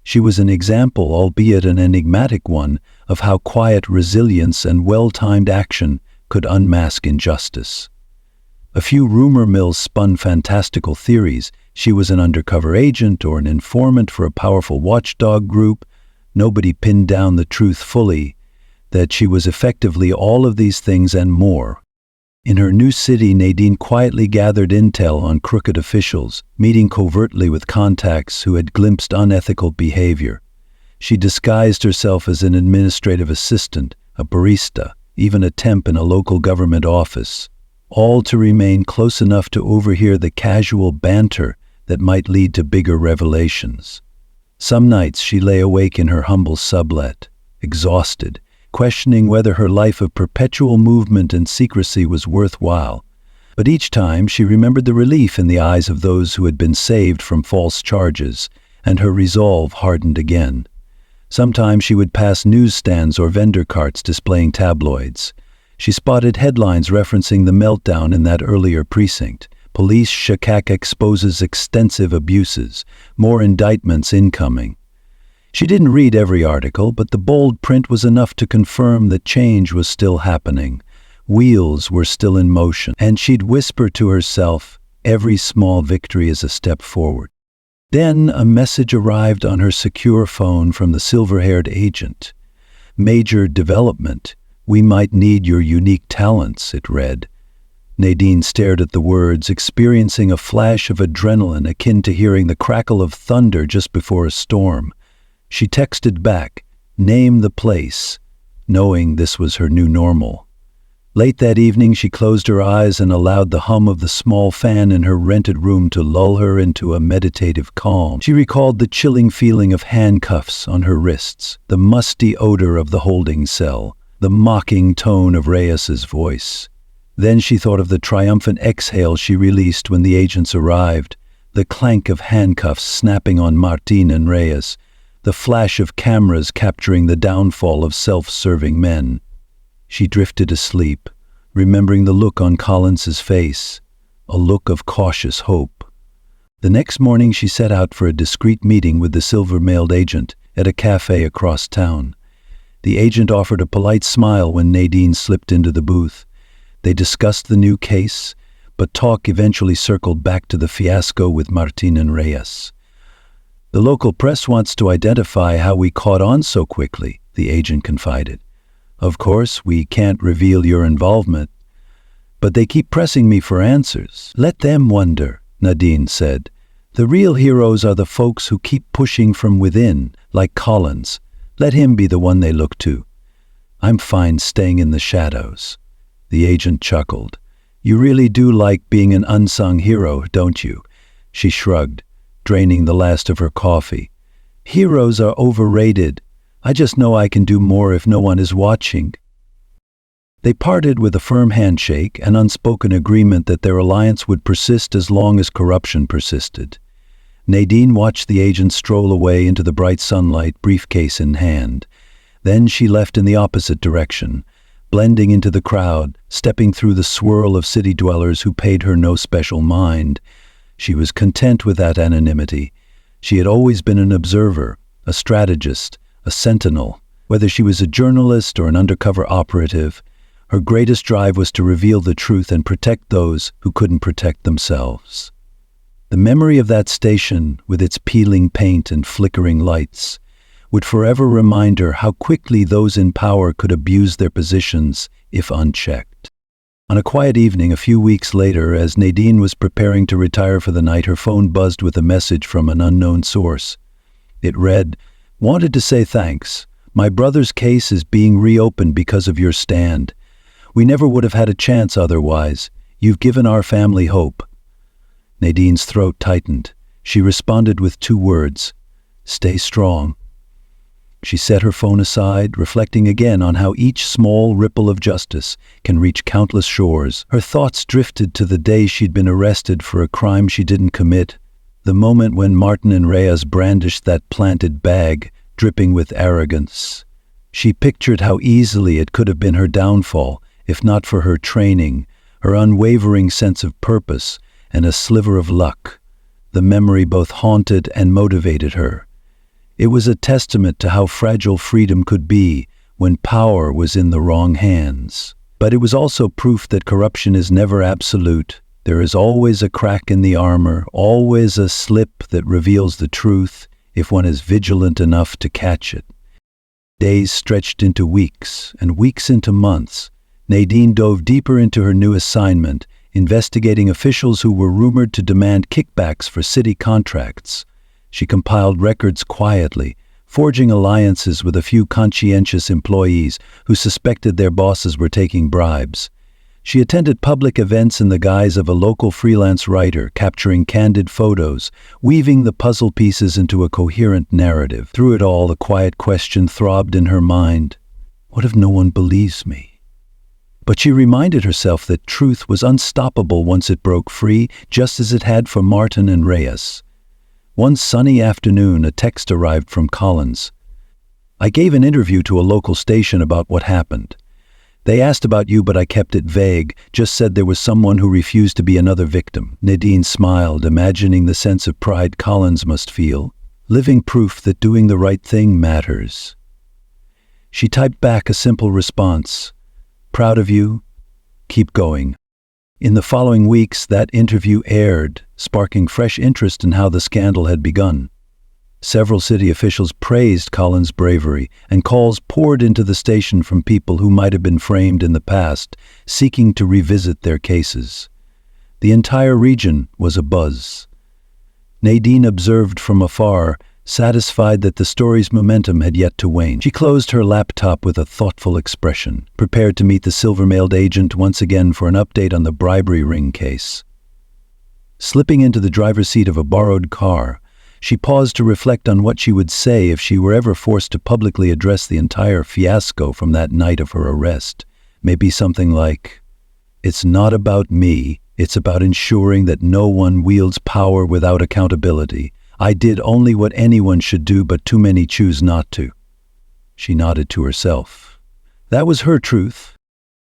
A: She was an example, albeit an enigmatic one, of how quiet resilience and well-timed action could unmask injustice. A few rumor mills spun fantastical theories. She was an undercover agent or an informant for a powerful watchdog group. Nobody pinned down the truth fully, that she was effectively all of these things and more. In her new city, Nadine quietly gathered intel on crooked officials, meeting covertly with contacts who had glimpsed unethical behavior. She disguised herself as an administrative assistant, a barista, even a temp in a local government office, all to remain close enough to overhear the casual banter that might lead to bigger revelations. Some nights she lay awake in her humble sublet, exhausted, questioning whether her life of perpetual movement and secrecy was worthwhile. But each time she remembered the relief in the eyes of those who had been saved from false charges, and her resolve hardened again. Sometimes she would pass newsstands or vendor carts displaying tabloids. She spotted headlines referencing the meltdown in that earlier precinct. Police Shakak exposes extensive abuses, more indictments incoming. She didn't read every article, but the bold print was enough to confirm that change was still happening. Wheels were still in motion, and she'd whisper to herself, every small victory is a step forward. Then a message arrived on her secure phone from the silver-haired agent. "Major development. We might need your unique talents," it read. Nadine stared at the words, experiencing a flash of adrenaline akin to hearing the crackle of thunder just before a storm. She texted back, "Name the place," knowing this was her new normal. Late that evening, she closed her eyes and allowed the hum of the small fan in her rented room to lull her into a meditative calm. She recalled the chilling feeling of handcuffs on her wrists, the musty odor of the holding cell, the mocking tone of Reyes's voice. Then she thought of the triumphant exhale she released when the agents arrived, the clank of handcuffs snapping on Martin and Reyes, the flash of cameras capturing the downfall of self-serving men. She drifted asleep, remembering the look on Collins's face, a look of cautious hope. The next morning she set out for a discreet meeting with the silver-mailed agent at a cafe across town. The agent offered a polite smile when Nadine slipped into the booth. They discussed the new case, but talk eventually circled back to the fiasco with Martin and Reyes. "The local press wants to identify how we caught on so quickly," the agent confided. "Of course, we can't reveal your involvement, but they keep pressing me for answers." "Let them wonder," Nadine said. "The real heroes are the folks who keep pushing from within, like Collins. Let him be the one they look to. I'm fine staying in the shadows." The agent chuckled. "You really do like being an unsung hero, don't you?" She shrugged, draining the last of her coffee. "Heroes are overrated. I just know I can do more if no one is watching." They parted with a firm handshake, an unspoken agreement that their alliance would persist as long as corruption persisted. Nadine watched the agent stroll away into the bright sunlight, briefcase in hand. Then she left in the opposite direction, blending into the crowd, stepping through the swirl of city dwellers who paid her no special mind. She was content with that anonymity. She had always been an observer, a strategist, a sentinel. Whether she was a journalist or an undercover operative, her greatest drive was to reveal the truth and protect those who couldn't protect themselves. The memory of that station, with its peeling paint and flickering lights, would forever remind her how quickly those in power could abuse their positions if unchecked. On a quiet evening a few weeks later, as Nadine was preparing to retire for the night, her phone buzzed with a message from an unknown source. It read, "Wanted to say thanks. My brother's case is being reopened because of your stand. We never would have had a chance otherwise. You've given our family hope." Nadine's throat tightened. She responded with 2 words, "Stay strong." She set her phone aside, reflecting again on how each small ripple of justice can reach countless shores. Her thoughts drifted to the day she'd been arrested for a crime she didn't commit, the moment when Martin and Reyes brandished that planted bag, dripping with arrogance. She pictured how easily it could have been her downfall, if not for her training, her unwavering sense of purpose, and a sliver of luck. The memory both haunted and motivated her. It was a testament to how fragile freedom could be when power was in the wrong hands. But it was also proof that corruption is never absolute. There is always a crack in the armor, always a slip that reveals the truth, if one is vigilant enough to catch it. Days stretched into weeks, and weeks into months. Nadine dove deeper into her new assignment, investigating officials who were rumored to demand kickbacks for city contracts. She compiled records quietly, forging alliances with a few conscientious employees who suspected their bosses were taking bribes. She attended public events in the guise of a local freelance writer, capturing candid photos, weaving the puzzle pieces into a coherent narrative. Through it all, a quiet question throbbed in her mind. What if no one believes me? But she reminded herself that truth was unstoppable once it broke free, just as it had for Martin and Reyes. One sunny afternoon, a text arrived from Collins. "I gave an interview to a local station about what happened. They asked about you, but I kept it vague, just said there was someone who refused to be another victim." Nadine smiled, imagining the sense of pride Collins must feel, living proof that doing the right thing matters. She typed back a simple response, "Proud of you. Keep going." In the following weeks, that interview aired, sparking fresh interest in how the scandal had begun. Several city officials praised Collins' bravery, and calls poured into the station from people who might have been framed in the past, seeking to revisit their cases. The entire region was abuzz. Nadine observed from afar, satisfied that the story's momentum had yet to wane. She closed her laptop with a thoughtful expression, prepared to meet the silver-mailed agent once again for an update on the bribery ring case. Slipping into the driver's seat of a borrowed car, she paused to reflect on what she would say if she were ever forced to publicly address the entire fiasco from that night of her arrest. Maybe something like, "It's not about me, it's about ensuring that no one wields power without accountability. I did only what anyone should do, but too many choose not to." She nodded to herself. That was her truth.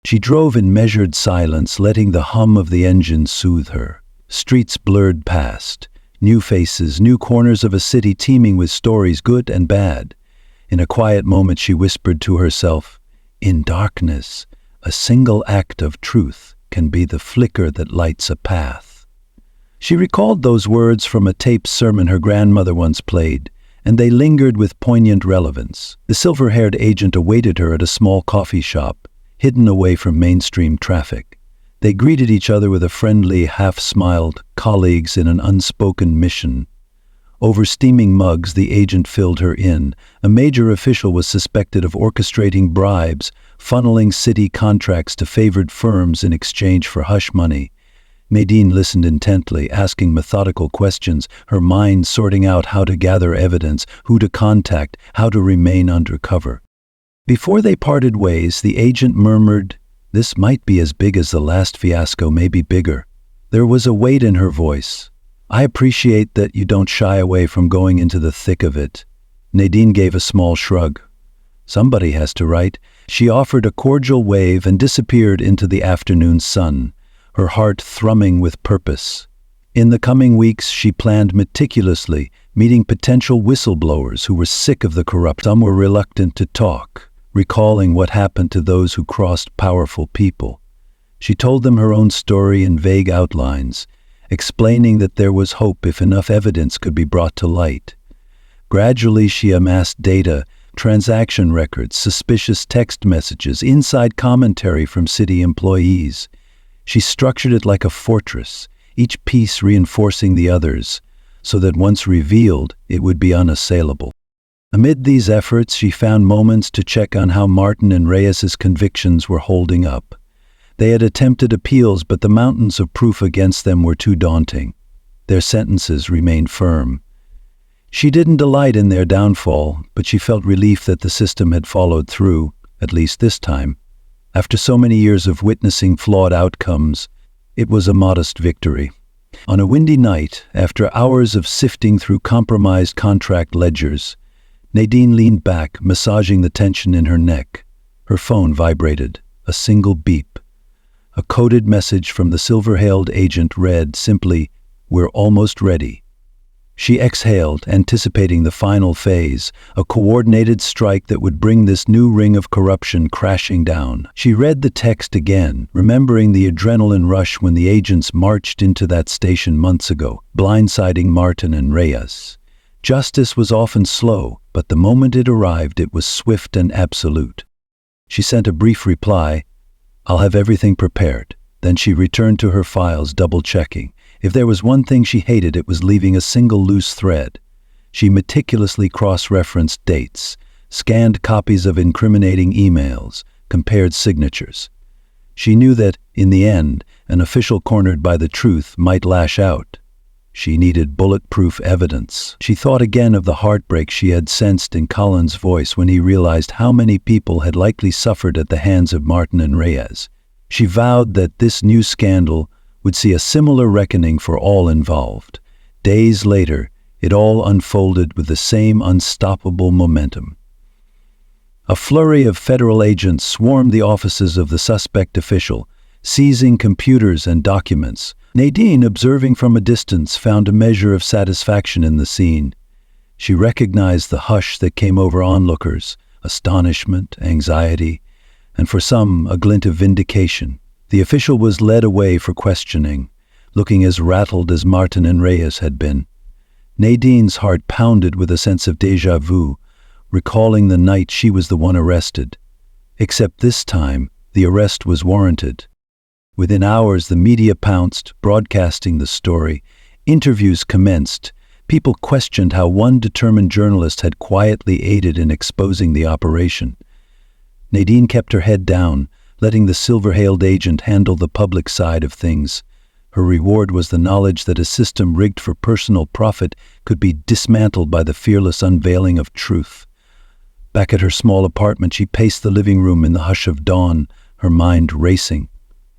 A: She drove in measured silence, letting the hum of the engine soothe her. Streets blurred past. New faces, new corners of a city teeming with stories, good and bad. In a quiet moment she whispered to herself, "In darkness, a single act of truth can be the flicker that lights a path." She recalled those words from a taped sermon her grandmother once played, and they lingered with poignant relevance. The silver-haired agent awaited her at a small coffee shop, hidden away from mainstream traffic. They greeted each other with a friendly, half-smiled, colleagues in an unspoken mission. Over steaming mugs, the agent filled her in. A major official was suspected of orchestrating bribes, funneling city contracts to favored firms in exchange for hush money. Nadine listened intently, asking methodical questions, her mind sorting out how to gather evidence, who to contact, how to remain undercover. Before they parted ways, the agent murmured, "This might be as big as the last fiasco, maybe bigger." There was a weight in her voice. "I appreciate that you don't shy away from going into the thick of it." Nadine gave a small shrug. "Somebody has to, right?" She offered a cordial wave and disappeared into the afternoon sun, her heart thrumming with purpose. In the coming weeks, she planned meticulously, meeting potential whistleblowers who were sick of the corrupt. Some were reluctant to talk, recalling what happened to those who crossed powerful people. She told them her own story in vague outlines, explaining that there was hope if enough evidence could be brought to light. Gradually, she amassed data, transaction records, suspicious text messages, inside commentary from city employees. She structured it like a fortress, each piece reinforcing the others, so that once revealed, it would be unassailable. Amid these efforts, she found moments to check on how Martin and Reyes's convictions were holding up. They had attempted appeals, but the mountains of proof against them were too daunting. Their sentences remained firm. She didn't delight in their downfall, but she felt relief that the system had followed through, at least this time. After so many years of witnessing flawed outcomes, it was a modest victory. On a windy night, after hours of sifting through compromised contract ledgers, Nadine leaned back, massaging the tension in her neck. Her phone vibrated, a single beep. A coded message from the silver-hailed agent read simply, "We're almost ready." She exhaled, anticipating the final phase, a coordinated strike that would bring this new ring of corruption crashing down. She read the text again, remembering the adrenaline rush when the agents marched into that station months ago, blindsiding Martin and Reyes. Justice was often slow, but the moment it arrived, it was swift and absolute. She sent a brief reply, "I'll have everything prepared." Then she returned to her files, double-checking. If there was one thing she hated, it was leaving a single loose thread. She meticulously cross-referenced dates, scanned copies of incriminating emails, compared signatures. She knew that, in the end, an official cornered by the truth might lash out. She needed bulletproof evidence. She thought again of the heartbreak she had sensed in Colin's voice when he realized how many people had likely suffered at the hands of Martin and Reyes. She vowed that this new scandal would see a similar reckoning for all involved. Days later, it all unfolded with the same unstoppable momentum. A flurry of federal agents swarmed the offices of the suspect official, seizing computers and documents. Nadine, observing from a distance, found a measure of satisfaction in the scene. She recognized the hush that came over onlookers, astonishment, anxiety, and for some, a glint of vindication. The official was led away for questioning, looking as rattled as Martin and Reyes had been. Nadine's heart pounded with a sense of déjà vu, recalling the night she was the one arrested. Except this time, the arrest was warranted. Within hours, the media pounced, broadcasting the story. Interviews commenced. People questioned how one determined journalist had quietly aided in exposing the operation. Nadine kept her head down, letting the silver-hailed agent handle the public side of things. Her reward was the knowledge that a system rigged for personal profit could be dismantled by the fearless unveiling of truth. Back at her small apartment, she paced the living room in the hush of dawn, her mind racing.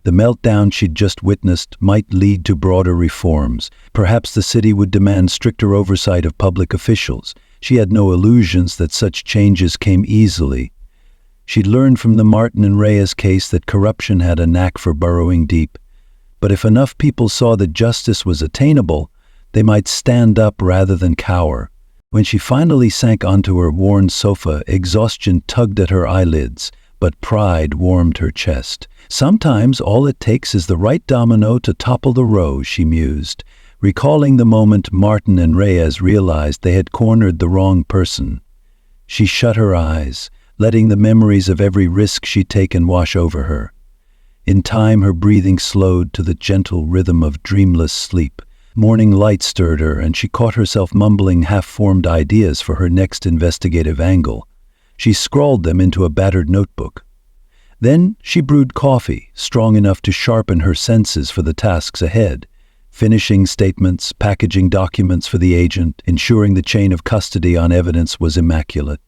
A: The meltdown she'd just witnessed might lead to broader reforms. Perhaps the city would demand stricter oversight of public officials. She had no illusions that such changes came easily. She'd learned from the Martin and Reyes case that corruption had a knack for burrowing deep. But if enough people saw that justice was attainable, they might stand up rather than cower. When she finally sank onto her worn sofa, exhaustion tugged at her eyelids, but pride warmed her chest. Sometimes all it takes is the right domino to topple the row, she mused, recalling the moment Martin and Reyes realized they had cornered the wrong person. She shut her eyes, letting the memories of every risk she'd taken wash over her. In time, her breathing slowed to the gentle rhythm of dreamless sleep. Morning light stirred her, and she caught herself mumbling half-formed ideas for her next investigative angle. She scrawled them into a battered notebook. Then she brewed coffee, strong enough to sharpen her senses for the tasks ahead, finishing statements, packaging documents for the agent, ensuring the chain of custody on evidence was immaculate.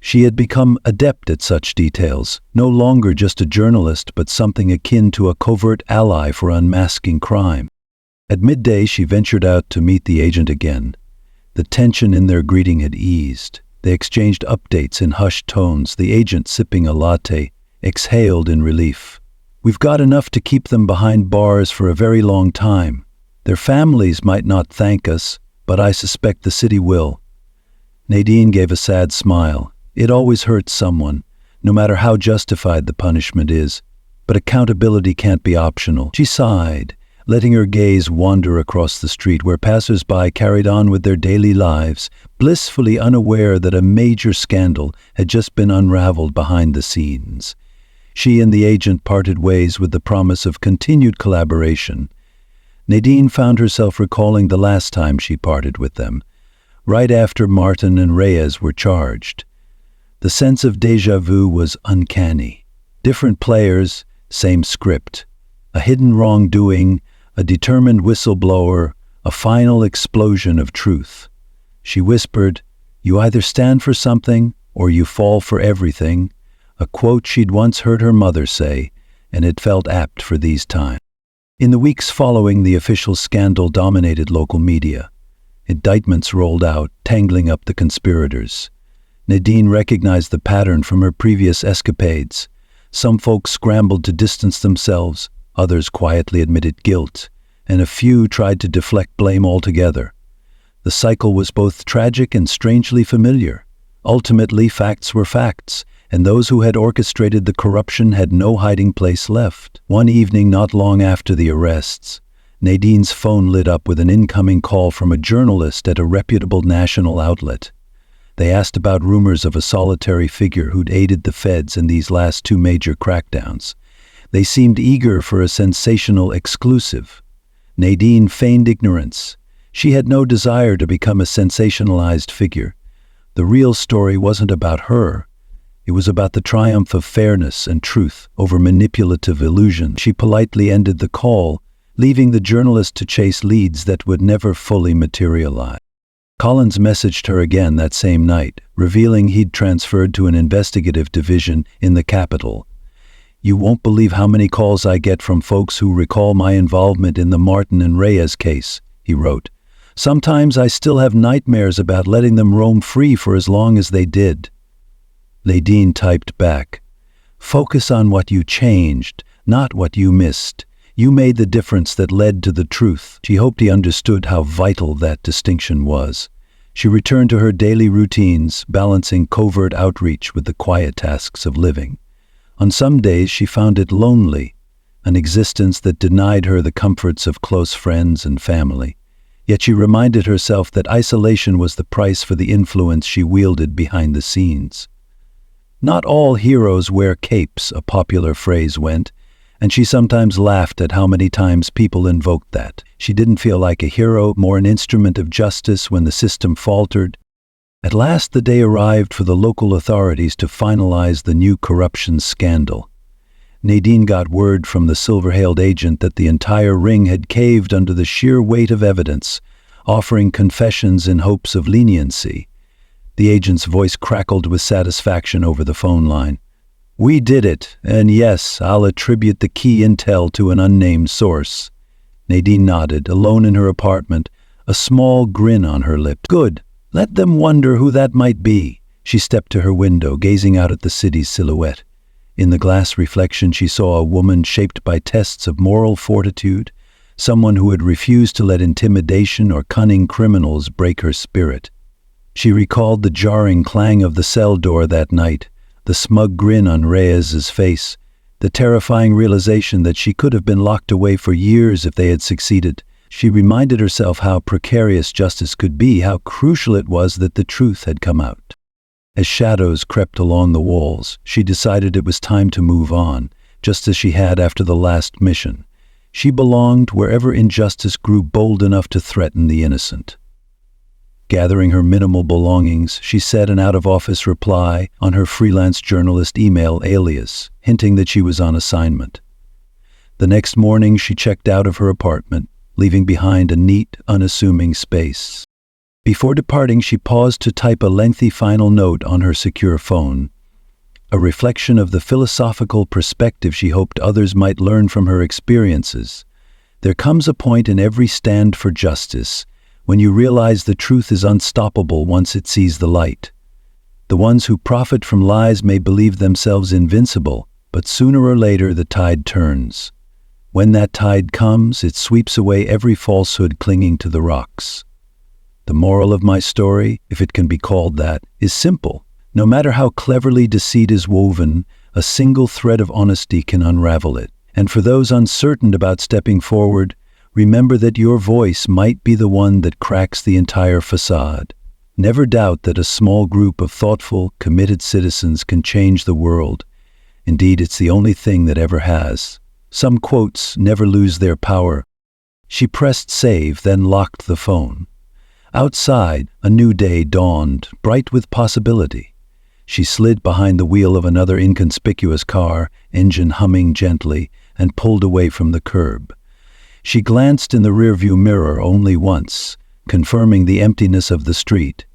A: She had become adept at such details, no longer just a journalist, but something akin to a covert ally for unmasking crime. At midday, she ventured out to meet the agent again. The tension in their greeting had eased. They exchanged updates in hushed tones, the agent sipping a latte, exhaled in relief. "We've got enough to keep them behind bars for a very long time. Their families might not thank us, but I suspect the city will." Nadine gave a sad smile. It always hurts someone, no matter how justified the punishment is. But accountability can't be optional. She sighed, letting her gaze wander across the street where passers-by carried on with their daily lives, blissfully unaware that a major scandal had just been unraveled behind the scenes. She and the agent parted ways with the promise of continued collaboration. Nadine found herself recalling the last time she parted with them, right after Martin and Reyes were charged. The sense of déjà vu was uncanny. Different players, same script. A hidden wrongdoing, a determined whistleblower, a final explosion of truth. She whispered, "You either stand for something or you fall for everything," a quote she'd once heard her mother say, and it felt apt for these times. In the weeks following, the official scandal dominated local media. Indictments rolled out, tangling up the conspirators. Nadine recognized the pattern from her previous escapades. Some folks scrambled to distance themselves, others quietly admitted guilt, and a few tried to deflect blame altogether. The cycle was both tragic and strangely familiar. Ultimately, facts were facts, and those who had orchestrated the corruption had no hiding place left. One evening, not long after the arrests, Nadine's phone lit up with an incoming call from a journalist at a reputable national outlet. They asked about rumors of a solitary figure who'd aided the feds in these last two major crackdowns. They seemed eager for a sensational exclusive. Nadine feigned ignorance. She had no desire to become a sensationalized figure. The real story wasn't about her. It was about the triumph of fairness and truth over manipulative illusion. She politely ended the call, leaving the journalist to chase leads that would never fully materialize. Collins messaged her again that same night, revealing he'd transferred to an investigative division in the capital. "You won't believe how many calls I get from folks who recall my involvement in the Martin and Reyes case," he wrote. "Sometimes I still have nightmares about letting them roam free for as long as they did." Nadine typed back, "Focus on what you changed, not what you missed. You made the difference that led to the truth." She hoped he understood how vital that distinction was. She returned to her daily routines, balancing covert outreach with the quiet tasks of living. On some days she found it lonely, an existence that denied her the comforts of close friends and family. Yet she reminded herself that isolation was the price for the influence she wielded behind the scenes. "Not all heroes wear capes," a popular phrase went, and she sometimes laughed at how many times people invoked that. She didn't feel like a hero, more an instrument of justice when the system faltered. At last the day arrived for the local authorities to finalize the new corruption scandal. Nadine got word from the silver-hailed agent that the entire ring had caved under the sheer weight of evidence, offering confessions in hopes of leniency. The agent's voice crackled with satisfaction over the phone line. "We did it, and yes, I'll attribute the key intel to an unnamed source." Nadine nodded, alone in her apartment, a small grin on her lips. "Good. Let them wonder who that might be." She stepped to her window, gazing out at the city's silhouette. In the glass reflection, she saw a woman shaped by tests of moral fortitude, someone who had refused to let intimidation or cunning criminals break her spirit. She recalled the jarring clang of the cell door that night, the smug grin on Reyes's face, the terrifying realization that she could have been locked away for years if they had succeeded. She reminded herself how precarious justice could be, how crucial it was that the truth had come out. As shadows crept along the walls, she decided it was time to move on, just as she had after the last mission. She belonged wherever injustice grew bold enough to threaten the innocent. Gathering her minimal belongings, she set an out-of-office reply on her freelance journalist email alias, hinting that she was on assignment. The next morning, she checked out of her apartment, leaving behind a neat, unassuming space. Before departing, she paused to type a lengthy final note on her secure phone, a reflection of the philosophical perspective she hoped others might learn from her experiences. There comes a point in every stand for justice when you realize the truth is unstoppable once it sees the light. The ones who profit from lies may believe themselves invincible, but sooner or later the tide turns. When that tide comes, it sweeps away every falsehood clinging to the rocks. The moral of my story, if it can be called that, is simple. No matter how cleverly deceit is woven, a single thread of honesty can unravel it. And for those uncertain about stepping forward, remember that your voice might be the one that cracks the entire facade. Never doubt that a small group of thoughtful, committed citizens can change the world. Indeed, it's the only thing that ever has. Some quotes never lose their power. She pressed save, then locked the phone. Outside, a new day dawned, bright with possibility. She slid behind the wheel of another inconspicuous car, engine humming gently, and pulled away from the curb. She glanced in the rearview mirror only once, confirming the emptiness of the street.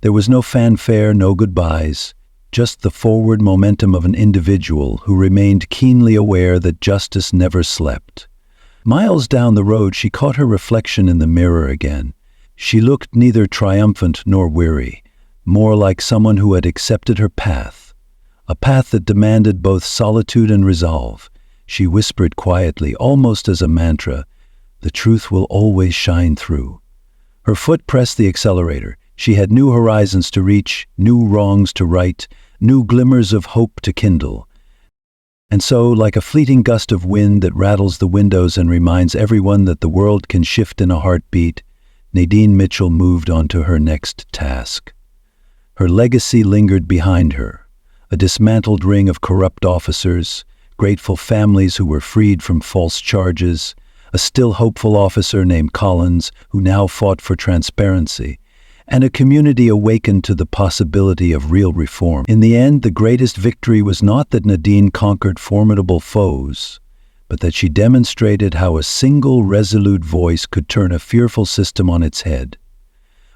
A: There was no fanfare, no goodbyes, just the forward momentum of an individual who remained keenly aware that justice never slept. Miles down the road, she caught her reflection in the mirror again. She looked neither triumphant nor weary, more like someone who had accepted her path, a path that demanded both solitude and resolve. She whispered quietly, almost as a mantra, "The truth will always shine through." Her foot pressed the accelerator. She had new horizons to reach, new wrongs to right, new glimmers of hope to kindle. And so, like a fleeting gust of wind that rattles the windows and reminds everyone that the world can shift in a heartbeat, Nadine Mitchell moved on to her next task. Her legacy lingered behind her, a dismantled ring of corrupt officers, grateful families who were freed from false charges, a still hopeful officer named Collins who now fought for transparency, and a community awakened to the possibility of real reform. In the end, the greatest victory was not that Nadine conquered formidable foes, but that she demonstrated how a single resolute voice could turn a fearful system on its head.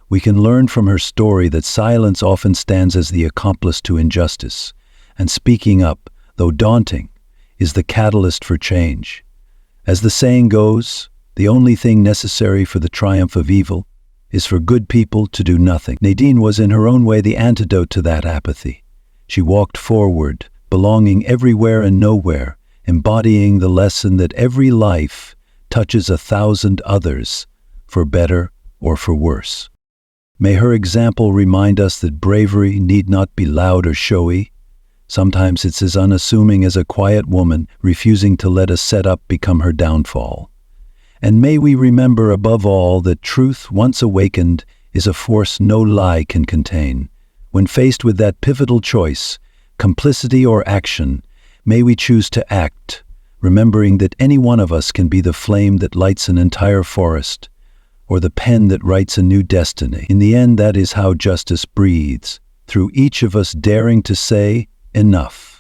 A: We can learn from her story that silence often stands as the accomplice to injustice, and speaking up, though daunting, is the catalyst for change. As the saying goes, the only thing necessary for the triumph of evil is for good people to do nothing. Nadine was in her own way the antidote to that apathy. She walked forward, belonging everywhere and nowhere, embodying the lesson that every life touches 1,000 others, for better or for worse. May her example remind us that bravery need not be loud or showy. Sometimes it's as unassuming as a quiet woman refusing to let a setup become her downfall. And may we remember above all that truth, once awakened, is a force no lie can contain. When faced with that pivotal choice, complicity or action, may we choose to act, remembering that any one of us can be the flame that lights an entire forest, or the pen that writes a new destiny. In the end, that is how justice breathes, through each of us daring to say, enough.